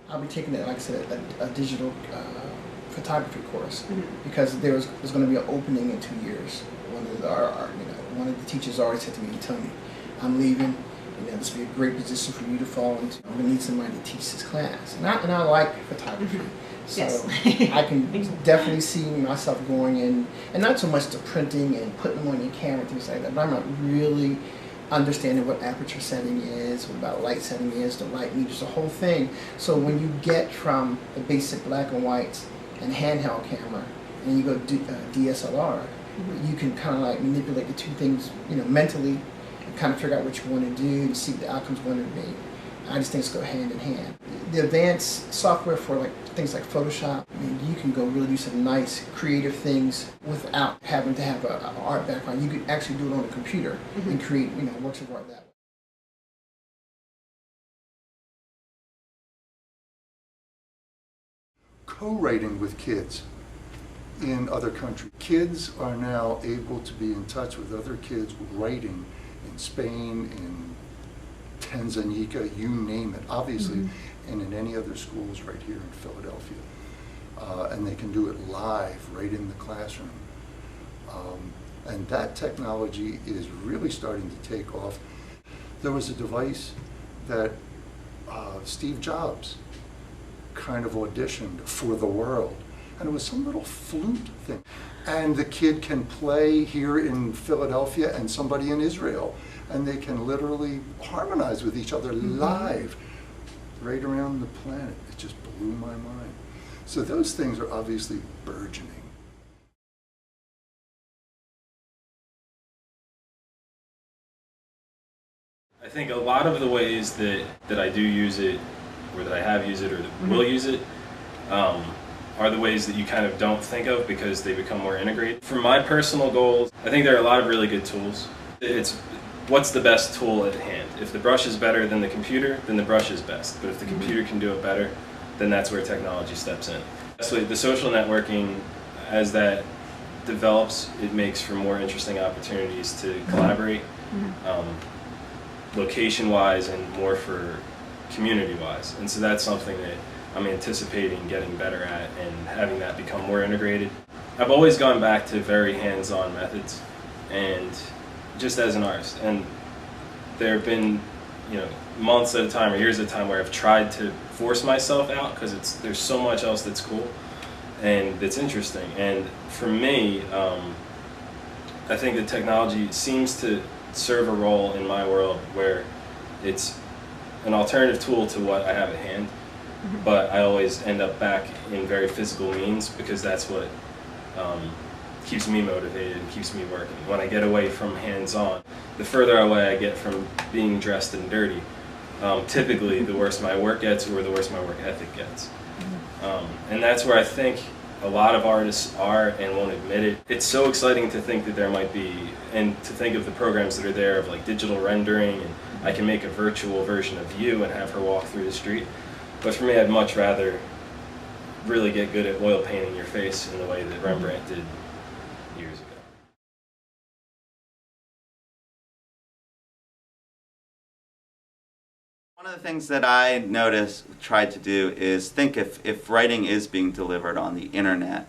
I'll be taking, like I said, a digital photography course because there's going to be an opening in 2 years. One of the teachers already said to me, "Tony, I'm leaving. This would be a great position for you to fall into. I'm going to need somebody to teach this class." And I like photography. So Yes. I can definitely see myself going in, and not so much the printing and putting them on your camera and things like that, but I'm not really understanding what aperture setting is, what about light setting is, the light meters, the whole thing. So when you get from the basic black and whites and handheld camera, and you go DSLR, you can kind of like manipulate the two things, mentally, and kind of figure out what you want to do and see what the outcome's going to be. I just think it's go hand in hand. The advanced software for things like Photoshop, you can go really do some nice creative things without having to have an art background. You could actually do it on a computer and create, works of art that way. Co-writing with kids in other countries. Kids are now able to be in touch with other kids writing in Spain, in Tanzania, you name it, obviously, and in any other schools right here in Philadelphia. And they can do it live, right in the classroom. And that technology is really starting to take off. There was a device that Steve Jobs kind of auditioned for the world, and it was some little flute thing. And the kid can play here in Philadelphia and somebody in Israel, and they can literally harmonize with each other live right around the planet. It just blew my mind. So those things are obviously burgeoning. I think a lot of the ways that I do use it, or that I have used it, or that will use it, are the ways that you kind of don't think of because they become more integrated. For my personal goals, I think there are a lot of really good tools. It's what's the best tool at hand. If the brush is better than the computer, then the brush is best. But if the computer can do it better, then that's where technology steps in. So the social networking, as that develops, it makes for more interesting opportunities to collaborate, location-wise and more for community-wise. And so that's something that I'm anticipating getting better at and having that become more integrated. I've always gone back to very hands-on methods, and just as an artist. And there have been, months at a time or years at a time where I've tried to force myself out because there's so much else that's cool and that's interesting. And for me, I think that technology seems to serve a role in my world where it's an alternative tool to what I have at hand, but I always end up back in very physical means because that's what keeps me motivated and keeps me working. When I get away from hands-on, the further away I get from being dressed and dirty, typically the worse my work gets or the worse my work ethic gets. And that's where I think a lot of artists are and won't admit it. It's so exciting to think that there might be, and to think of the programs that are there of like digital rendering, and I can make a virtual version of you and have her walk through the street. But for me, I'd much rather really get good at oil painting your face in the way that Rembrandt did years ago. One of the things that I tried to do is think if writing is being delivered on the internet,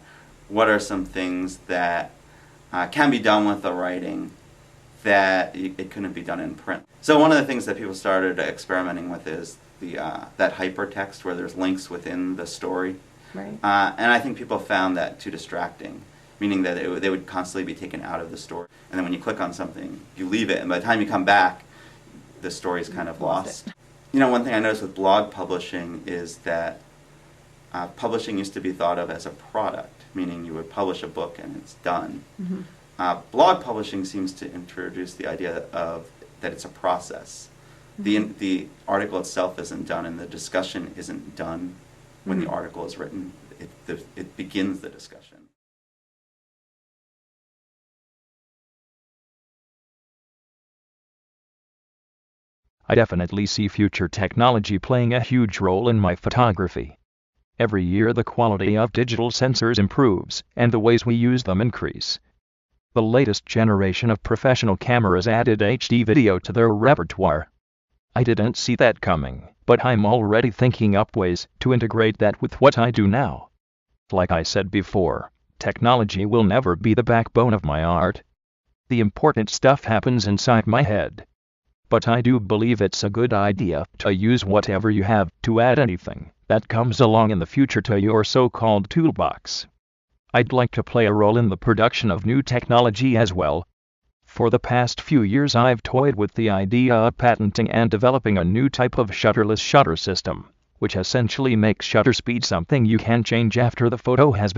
what are some things that can be done with the writing that it couldn't be done in print. So one of the things that people started experimenting with is that hypertext where there's links within the story. Right. And I think people found that too distracting, meaning that they would constantly be taken out of the story. And then when you click on something, you leave it, and by the time you come back, the story's kind of lost. One thing I noticed with blog publishing is that publishing used to be thought of as a product, meaning you would publish a book and it's done. Blog publishing seems to introduce the idea of that it's a process. The article itself isn't done, and the discussion isn't done when the article is written. It begins the discussion. I definitely see future technology playing a huge role in my photography. Every year the quality of digital sensors improves, and the ways we use them increase. The latest generation of professional cameras added HD video to their repertoire. I didn't see that coming, but I'm already thinking up ways to integrate that with what I do now. Like I said before, technology will never be the backbone of my art. The important stuff happens inside my head. But I do believe it's a good idea to use whatever you have to add anything that comes along in the future to your so-called toolbox. I'd like to play a role in the production of new technology as well. For the past few years I've toyed with the idea of patenting and developing a new type of shutterless shutter system, which essentially makes shutter speed something you can change after the photo has been